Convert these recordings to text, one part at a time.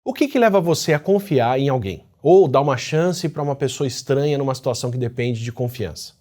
O que leva você a confiar em alguém? Ou dar uma chance para uma pessoa estranha numa situação que depende de confiança?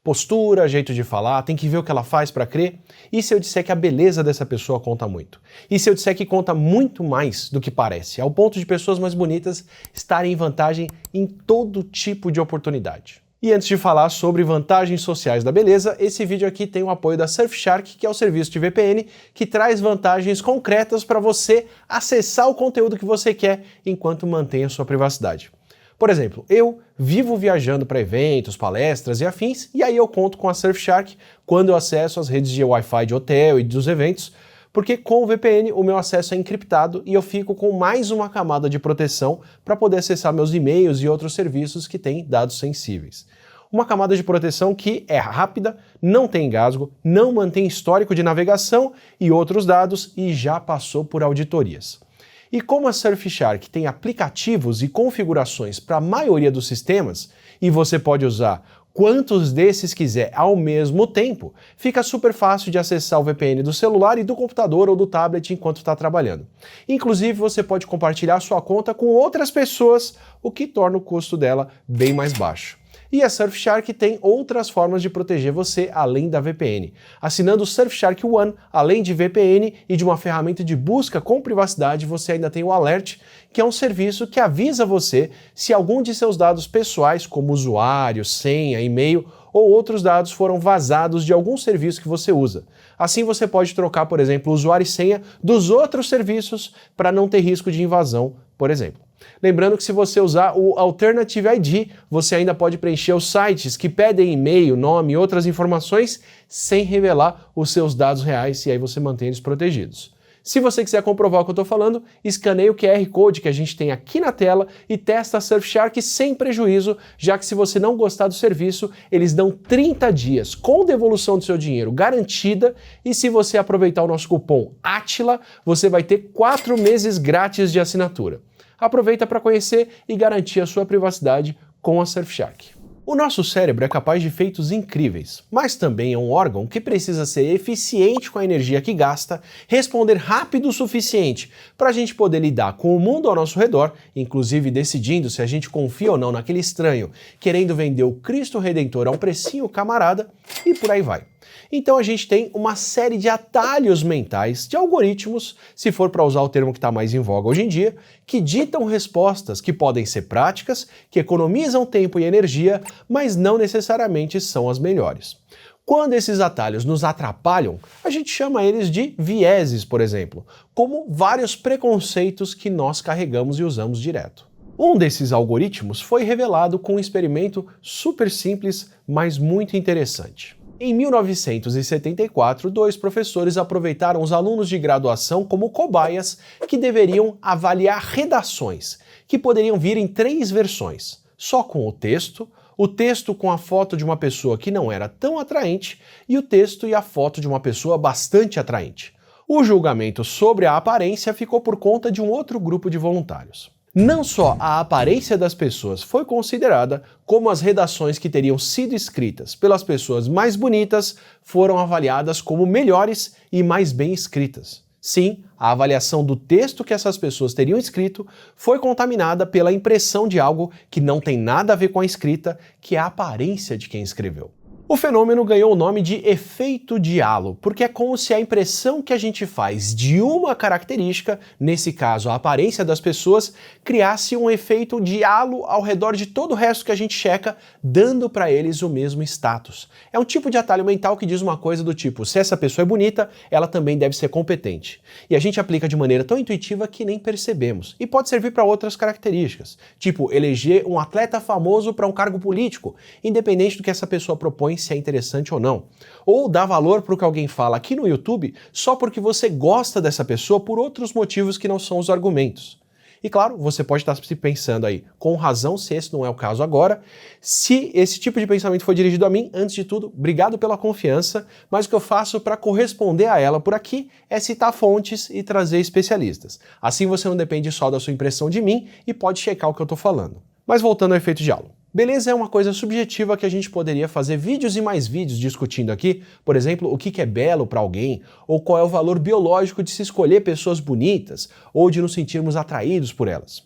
Postura, jeito de falar, tem que ver o que ela faz para crer? E se eu disser que a beleza dessa pessoa conta muito? E se eu disser que conta muito mais do que parece, ao ponto de pessoas mais bonitas estarem em vantagem em todo tipo de oportunidade? E antes de falar sobre vantagens sociais da beleza, esse vídeo aqui tem o apoio da Surfshark, que é o serviço de VPN que traz vantagens concretas para você acessar o conteúdo que você quer enquanto mantém a sua privacidade. Por exemplo, eu vivo viajando para eventos, palestras e afins, e aí eu conto com a Surfshark quando eu acesso as redes de Wi-Fi de hotel e dos eventos, porque com o VPN o meu acesso é encriptado e eu fico com mais uma camada de proteção para poder acessar meus e-mails e outros serviços que têm dados sensíveis. Uma camada de proteção que é rápida, não tem engasgo, não mantém histórico de navegação e outros dados e já passou por auditorias. E como a Surfshark tem aplicativos e configurações para a maioria dos sistemas, e você pode usar quantos desses quiser ao mesmo tempo, fica super fácil de acessar o VPN do celular e do computador ou do tablet enquanto está trabalhando. Inclusive, você pode compartilhar sua conta com outras pessoas, o que torna o custo dela bem mais baixo. E a Surfshark tem outras formas de proteger você além da VPN. Assinando o Surfshark One, além de VPN e de uma ferramenta de busca com privacidade, você ainda tem o Alert, que é um serviço que avisa você se algum de seus dados pessoais, como usuário, senha, e-mail ou outros dados foram vazados de algum serviço que você usa. Assim você pode trocar, por exemplo, o usuário e senha dos outros serviços para não ter risco de invasão, por exemplo. Lembrando que se você usar o Alternative ID, você ainda pode preencher os sites que pedem e-mail, nome e outras informações sem revelar os seus dados reais e aí você mantém eles protegidos. Se você quiser comprovar o que eu estou falando, escaneie o QR Code que a gente tem aqui na tela e testa a Surfshark sem prejuízo, já que se você não gostar do serviço, eles dão 30 dias com devolução do seu dinheiro garantida e se você aproveitar o nosso cupom ATILA, você vai ter 4 meses grátis de assinatura. Aproveita para conhecer e garantir a sua privacidade com a Surfshark. O nosso cérebro é capaz de feitos incríveis, mas também é um órgão que precisa ser eficiente com a energia que gasta, responder rápido o suficiente para a gente poder lidar com o mundo ao nosso redor, inclusive decidindo se a gente confia ou não naquele estranho, querendo vender o Cristo Redentor a um precinho camarada e por aí vai. Então a gente tem uma série de atalhos mentais, de algoritmos, se for para usar o termo que está mais em voga hoje em dia, que ditam respostas que podem ser práticas, que economizam tempo e energia, mas não necessariamente são as melhores. Quando esses atalhos nos atrapalham, a gente chama eles de vieses, por exemplo, como vários preconceitos que nós carregamos e usamos direto. Um desses algoritmos foi revelado com um experimento super simples, mas muito interessante. Em 1974, 2 professores aproveitaram os alunos de graduação como cobaias que deveriam avaliar redações, que poderiam vir em 3 versões, só com o texto com a foto de uma pessoa que não era tão atraente e o texto e a foto de uma pessoa bastante atraente. O julgamento sobre a aparência ficou por conta de um outro grupo de voluntários. Não só a aparência das pessoas foi considerada, como as redações que teriam sido escritas pelas pessoas mais bonitas foram avaliadas como melhores e mais bem escritas. Sim, a avaliação do texto que essas pessoas teriam escrito foi contaminada pela impressão de algo que não tem nada a ver com a escrita, que é a aparência de quem escreveu. O fenômeno ganhou o nome de efeito de halo, porque é como se a impressão que a gente faz de uma característica, nesse caso a aparência das pessoas, criasse um efeito de halo ao redor de todo o resto que a gente checa, dando para eles o mesmo status. É um tipo de atalho mental que diz uma coisa do tipo, se essa pessoa é bonita, ela também deve ser competente. E a gente aplica de maneira tão intuitiva que nem percebemos. E pode servir para outras características, tipo eleger um atleta famoso para um cargo político, independente do que essa pessoa propõe se é interessante ou não. Ou dar valor para o que alguém fala aqui no YouTube só porque você gosta dessa pessoa por outros motivos que não são os argumentos. E claro, você pode estar se pensando aí, com razão, se esse não é o caso agora, se esse tipo de pensamento foi dirigido a mim, antes de tudo, obrigado pela confiança, mas o que eu faço para corresponder a ela por aqui é citar fontes e trazer especialistas. Assim você não depende só da sua impressão de mim e pode checar o que eu estou falando. Mas voltando ao efeito de halo. Beleza é uma coisa subjetiva que a gente poderia fazer vídeos e mais vídeos discutindo aqui, por exemplo, o que é belo para alguém, ou qual é o valor biológico de se escolher pessoas bonitas, ou de nos sentirmos atraídos por elas.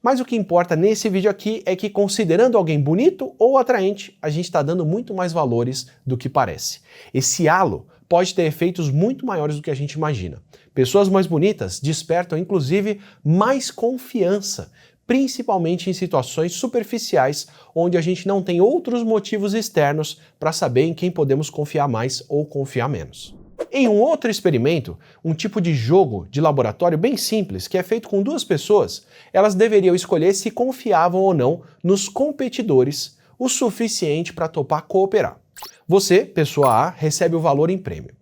Mas o que importa nesse vídeo aqui é que, considerando alguém bonito ou atraente, a gente está dando muito mais valores do que parece. Esse halo pode ter efeitos muito maiores do que a gente imagina. Pessoas mais bonitas despertam, inclusive, mais confiança, principalmente em situações superficiais, onde a gente não tem outros motivos externos para saber em quem podemos confiar mais ou confiar menos. Em um outro experimento, um tipo de jogo de laboratório bem simples, que é feito com duas pessoas, elas deveriam escolher se confiavam ou não nos competidores o suficiente para topar cooperar. Você, pessoa A, recebe o valor em prêmio.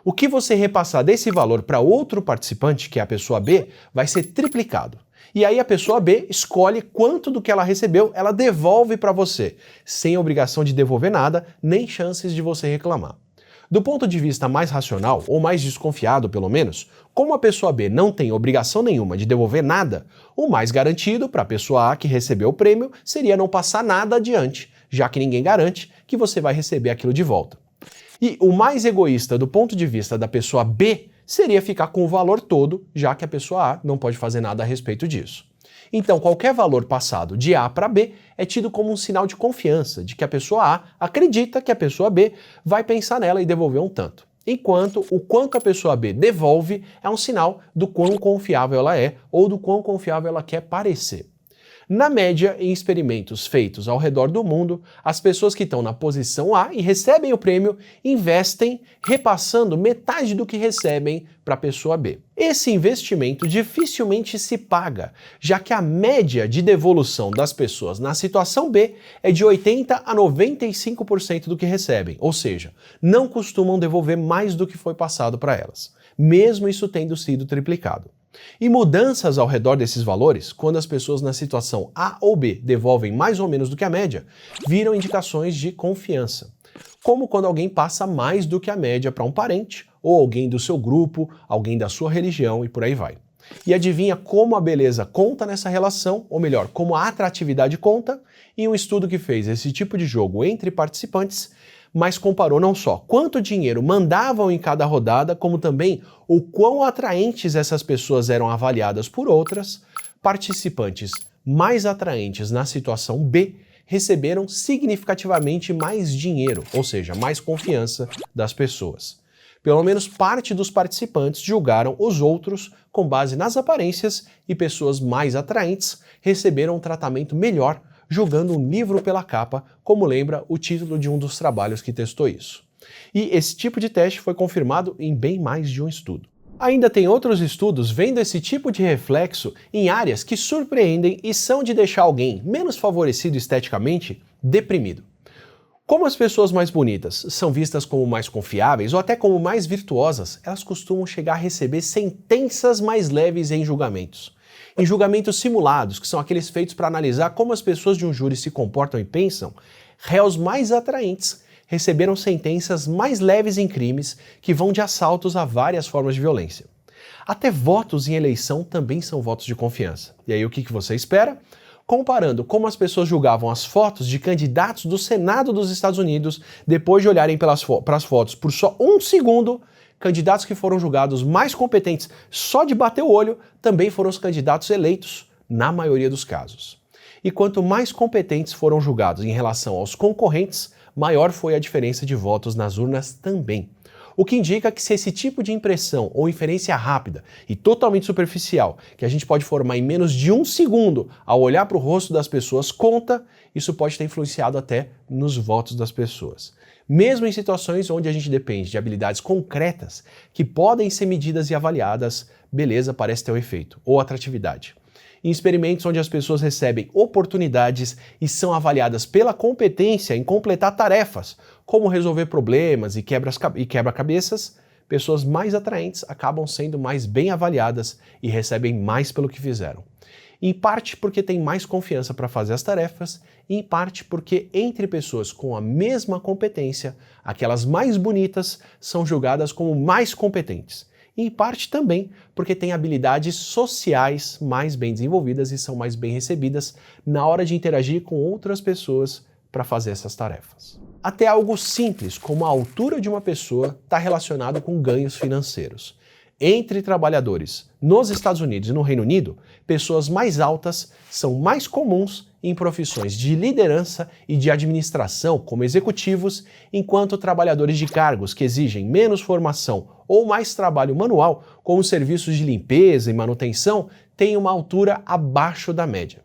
O que você repassar desse valor para outro participante, que é a pessoa B, vai ser triplicado. E aí a pessoa B escolhe quanto do que ela recebeu, ela devolve para você, sem obrigação de devolver nada, nem chances de você reclamar. Do ponto de vista mais racional, ou mais desconfiado pelo menos, como a pessoa B não tem obrigação nenhuma de devolver nada, o mais garantido para a pessoa A que recebeu o prêmio seria não passar nada adiante, já que ninguém garante que você vai receber aquilo de volta. E o mais egoísta do ponto de vista da pessoa B seria ficar com o valor todo, já que a pessoa A não pode fazer nada a respeito disso. Então, qualquer valor passado de A para B é tido como um sinal de confiança, de que a pessoa A acredita que a pessoa B vai pensar nela e devolver um tanto. Enquanto o quanto a pessoa B devolve é um sinal do quão confiável ela é ou do quão confiável ela quer parecer. Na média, em experimentos feitos ao redor do mundo, as pessoas que estão na posição A e recebem o prêmio investem repassando metade do que recebem para a pessoa B. Esse investimento dificilmente se paga, já que a média de devolução das pessoas na situação B é de 80% a 95% do que recebem, ou seja, não costumam devolver mais do que foi passado para elas, mesmo isso tendo sido triplicado. E mudanças ao redor desses valores, quando as pessoas na situação A ou B devolvem mais ou menos do que a média, viram indicações de confiança. Como quando alguém passa mais do que a média para um parente, ou alguém do seu grupo, alguém da sua religião e por aí vai. E adivinha como a beleza conta nessa relação, ou melhor, como a atratividade conta, em um estudo que fez esse tipo de jogo entre participantes, mas comparou não só quanto dinheiro mandavam em cada rodada, como também o quão atraentes essas pessoas eram avaliadas por outras. Participantes mais atraentes na situação B receberam significativamente mais dinheiro, ou seja, mais confiança das pessoas. Pelo menos parte dos participantes julgaram os outros com base nas aparências e pessoas mais atraentes receberam um tratamento melhor julgando um livro pela capa, como lembra o título de um dos trabalhos que testou isso. E esse tipo de teste foi confirmado em bem mais de um estudo. Ainda tem outros estudos vendo esse tipo de reflexo em áreas que surpreendem e são de deixar alguém menos favorecido esteticamente deprimido. Como as pessoas mais bonitas são vistas como mais confiáveis ou até como mais virtuosas, elas costumam chegar a receber sentenças mais leves em julgamentos. Em julgamentos simulados, que são aqueles feitos para analisar como as pessoas de um júri se comportam e pensam, réus mais atraentes receberam sentenças mais leves em crimes que vão de assaltos a várias formas de violência. Até votos em eleição também são votos de confiança. E aí o que você espera? Comparando como as pessoas julgavam as fotos de candidatos do Senado dos Estados Unidos depois de olharem para as fotos por só um segundo, candidatos que foram julgados mais competentes só de bater o olho também foram os candidatos eleitos, na maioria dos casos. E quanto mais competentes foram julgados em relação aos concorrentes, maior foi a diferença de votos nas urnas também. O que indica que se esse tipo de impressão ou inferência rápida e totalmente superficial, que a gente pode formar em menos de um segundo ao olhar para o rosto das pessoas, conta, isso pode ter influenciado até nos votos das pessoas. Mesmo em situações onde a gente depende de habilidades concretas que podem ser medidas e avaliadas, beleza parece ter um efeito, ou atratividade. Em experimentos onde as pessoas recebem oportunidades e são avaliadas pela competência em completar tarefas, como resolver problemas e quebra-cabeças, pessoas mais atraentes acabam sendo mais bem avaliadas e recebem mais pelo que fizeram. Em parte porque têm mais confiança para fazer as tarefas, e em parte porque entre pessoas com a mesma competência, aquelas mais bonitas são julgadas como mais competentes. e em parte também porque têm habilidades sociais mais bem desenvolvidas e são mais bem recebidas na hora de interagir com outras pessoas para fazer essas tarefas. Até algo simples, como a altura de uma pessoa, está relacionado com ganhos financeiros. Entre trabalhadores nos Estados Unidos e no Reino Unido, pessoas mais altas são mais comuns em profissões de liderança e de administração, como executivos, enquanto trabalhadores de cargos que exigem menos formação ou mais trabalho manual, como serviços de limpeza e manutenção, têm uma altura abaixo da média.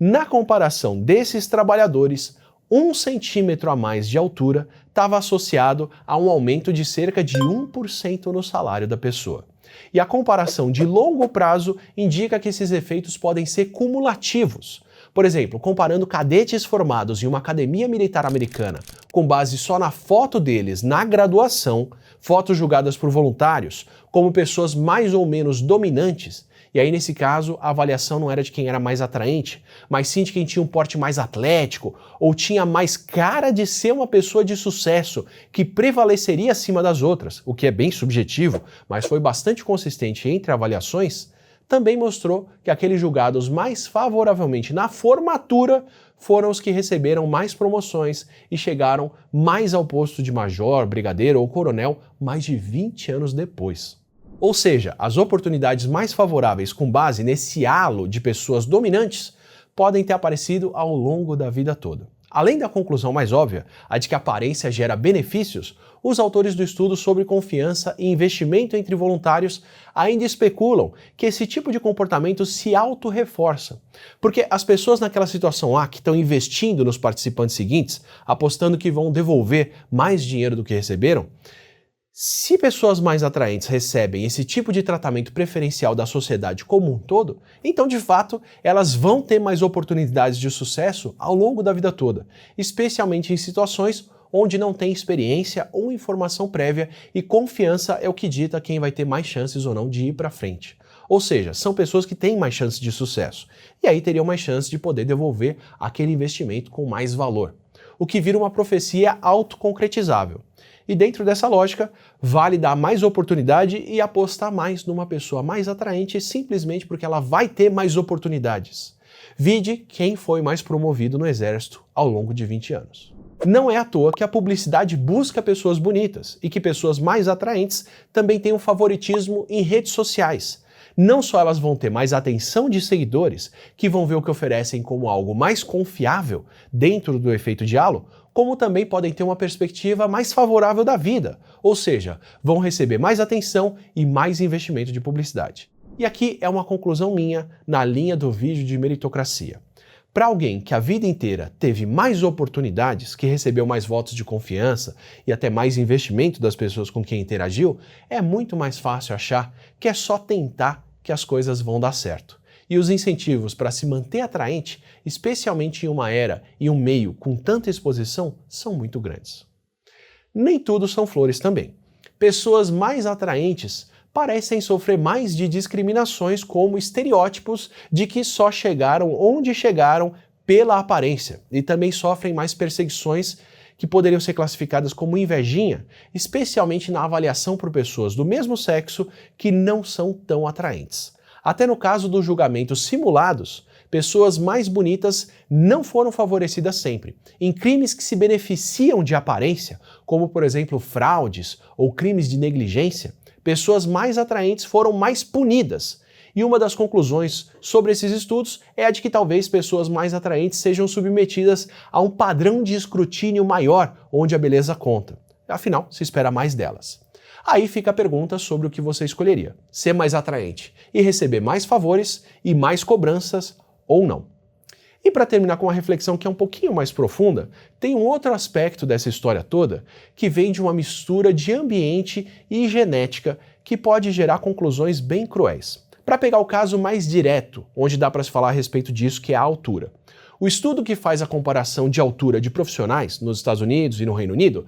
Na comparação desses trabalhadores, 1 centímetro a mais de altura estava associado a um aumento de cerca de 1% no salário da pessoa. E a comparação de longo prazo indica que esses efeitos podem ser cumulativos. Por exemplo, comparando cadetes formados em uma academia militar americana com base só na foto deles na graduação, fotos julgadas por voluntários, como pessoas mais ou menos dominantes, e aí nesse caso a avaliação não era de quem era mais atraente, mas sim de quem tinha um porte mais atlético ou tinha mais cara de ser uma pessoa de sucesso que prevaleceria acima das outras, o que é bem subjetivo, mas foi bastante consistente entre avaliações. Também mostrou que aqueles julgados mais favoravelmente na formatura foram os que receberam mais promoções e chegaram mais ao posto de major, brigadeiro ou coronel mais de 20 anos depois. Ou seja, as oportunidades mais favoráveis com base nesse halo de pessoas dominantes podem ter aparecido ao longo da vida toda. Além da conclusão mais óbvia, a de que a aparência gera benefícios, os autores do estudo sobre confiança e investimento entre voluntários ainda especulam que esse tipo de comportamento se auto-reforça. Porque as pessoas naquela situação A que estão investindo nos participantes seguintes, apostando que vão devolver mais dinheiro do que receberam, se pessoas mais atraentes recebem esse tipo de tratamento preferencial da sociedade como um todo, então de fato elas vão ter mais oportunidades de sucesso ao longo da vida toda, especialmente em situações onde não tem experiência ou informação prévia e confiança é o que dita quem vai ter mais chances ou não de ir para frente. Ou seja, são pessoas que têm mais chances de sucesso e aí teriam mais chances de poder devolver aquele investimento com mais valor, o que vira uma profecia autoconcretizável. E dentro dessa lógica, vale dar mais oportunidade e apostar mais numa pessoa mais atraente simplesmente porque ela vai ter mais oportunidades. Vide quem foi mais promovido no exército ao longo de 20 anos. Não é à toa que a publicidade busca pessoas bonitas e que pessoas mais atraentes também têm um favoritismo em redes sociais. Não só elas vão ter mais atenção de seguidores, que vão ver o que oferecem como algo mais confiável dentro do efeito de halo, como também podem ter uma perspectiva mais favorável da vida, ou seja, vão receber mais atenção e mais investimento de publicidade. E aqui é uma conclusão minha na linha do vídeo de meritocracia. Para alguém que a vida inteira teve mais oportunidades, que recebeu mais votos de confiança e até mais investimento das pessoas com quem interagiu, é muito mais fácil achar que é só tentar que as coisas vão dar certo. E os incentivos para se manter atraente, especialmente em uma era e um meio com tanta exposição, são muito grandes. Nem tudo são flores também. Pessoas mais atraentes parecem sofrer mais de discriminações como estereótipos de que só chegaram onde chegaram pela aparência e também sofrem mais perseguições que poderiam ser classificadas como invejinha, especialmente na avaliação por pessoas do mesmo sexo que não são tão atraentes. Até no caso dos julgamentos simulados, pessoas mais bonitas não foram favorecidas sempre. Em crimes que se beneficiam de aparência, como por exemplo fraudes ou crimes de negligência, pessoas mais atraentes foram mais punidas. E uma das conclusões sobre esses estudos é a de que talvez pessoas mais atraentes sejam submetidas a um padrão de escrutínio maior, onde a beleza conta. Afinal, se espera mais delas. Aí fica a pergunta sobre o que você escolheria: ser mais atraente e receber mais favores e mais cobranças ou não. E para terminar com uma reflexão que é um pouquinho mais profunda, tem um outro aspecto dessa história toda que vem de uma mistura de ambiente e genética que pode gerar conclusões bem cruéis. Para pegar o caso mais direto, onde dá para se falar a respeito disso, que é a altura. O estudo que faz a comparação de altura de profissionais nos Estados Unidos e no Reino Unido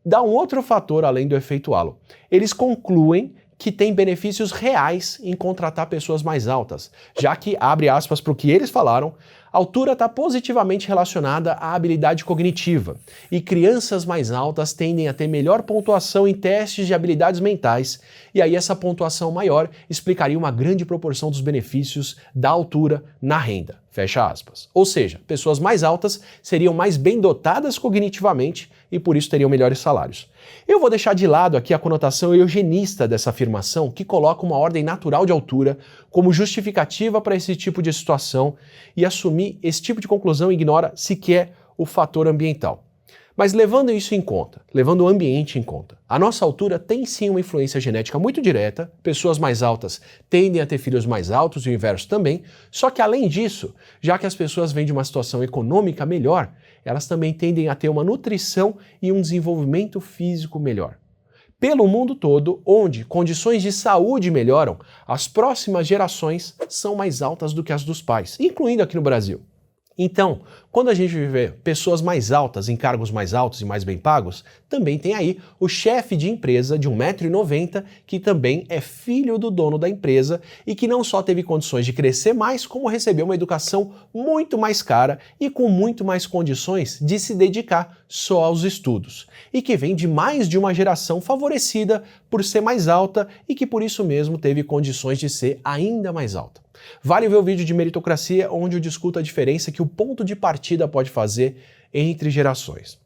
dá um outro fator além do efeito halo. Eles concluem que tem benefícios reais em contratar pessoas mais altas, já que, abre aspas para o que eles falaram, altura está positivamente relacionada à habilidade cognitiva, e crianças mais altas tendem a ter melhor pontuação em testes de habilidades mentais, e aí essa pontuação maior explicaria uma grande proporção dos benefícios da altura na renda. Fecha aspas. Ou seja, pessoas mais altas seriam mais bem dotadas cognitivamente e por isso teriam melhores salários. Eu vou deixar de lado aqui a conotação eugenista dessa afirmação, que coloca uma ordem natural de altura como justificativa para esse tipo de situação, e assumir esse tipo de conclusão ignora sequer o fator ambiental. Mas levando isso em conta, levando o ambiente em conta, a nossa altura tem sim uma influência genética muito direta, pessoas mais altas tendem a ter filhos mais altos e o inverso também, só que além disso, já que as pessoas vêm de uma situação econômica melhor, elas também tendem a ter uma nutrição e um desenvolvimento físico melhor. Pelo mundo todo, onde condições de saúde melhoram, as próximas gerações são mais altas do que as dos pais, incluindo aqui no Brasil. Então, quando a gente vê pessoas mais altas em cargos mais altos e mais bem pagos, também tem aí o chefe de empresa de 1,90 m, que também é filho do dono da empresa e que não só teve condições de crescer mais, como recebeu uma educação muito mais cara e com muito mais condições de se dedicar só aos estudos. E que vem de mais de uma geração favorecida por ser mais alta e que por isso mesmo teve condições de ser ainda mais alta. Vale ver o vídeo de meritocracia, onde eu discuto a diferença que o ponto de partida pode fazer entre gerações.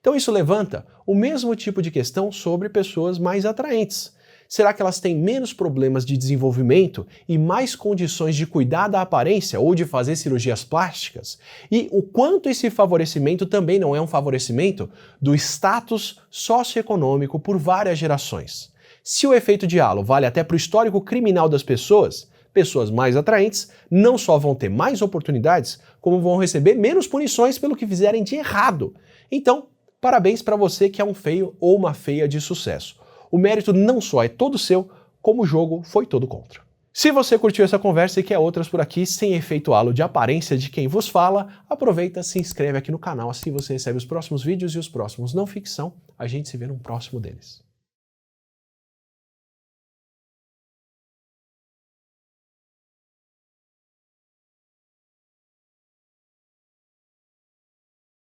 Então isso levanta o mesmo tipo de questão sobre pessoas mais atraentes. Será que elas têm menos problemas de desenvolvimento e mais condições de cuidar da aparência ou de fazer cirurgias plásticas? E o quanto esse favorecimento também não é um favorecimento do status socioeconômico por várias gerações? Se o efeito de halo vale até para o histórico criminal das pessoas mais atraentes não só vão ter mais oportunidades, como vão receber menos punições pelo que fizerem de errado. Então, parabéns para você que é um feio ou uma feia de sucesso. O mérito não só é todo seu, como o jogo foi todo contra. Se você curtiu essa conversa e quer outras por aqui, sem efeito halo de aparência de quem vos fala, aproveita, se inscreve aqui no canal, assim você recebe os próximos vídeos e os próximos não ficção. A gente se vê no próximo deles.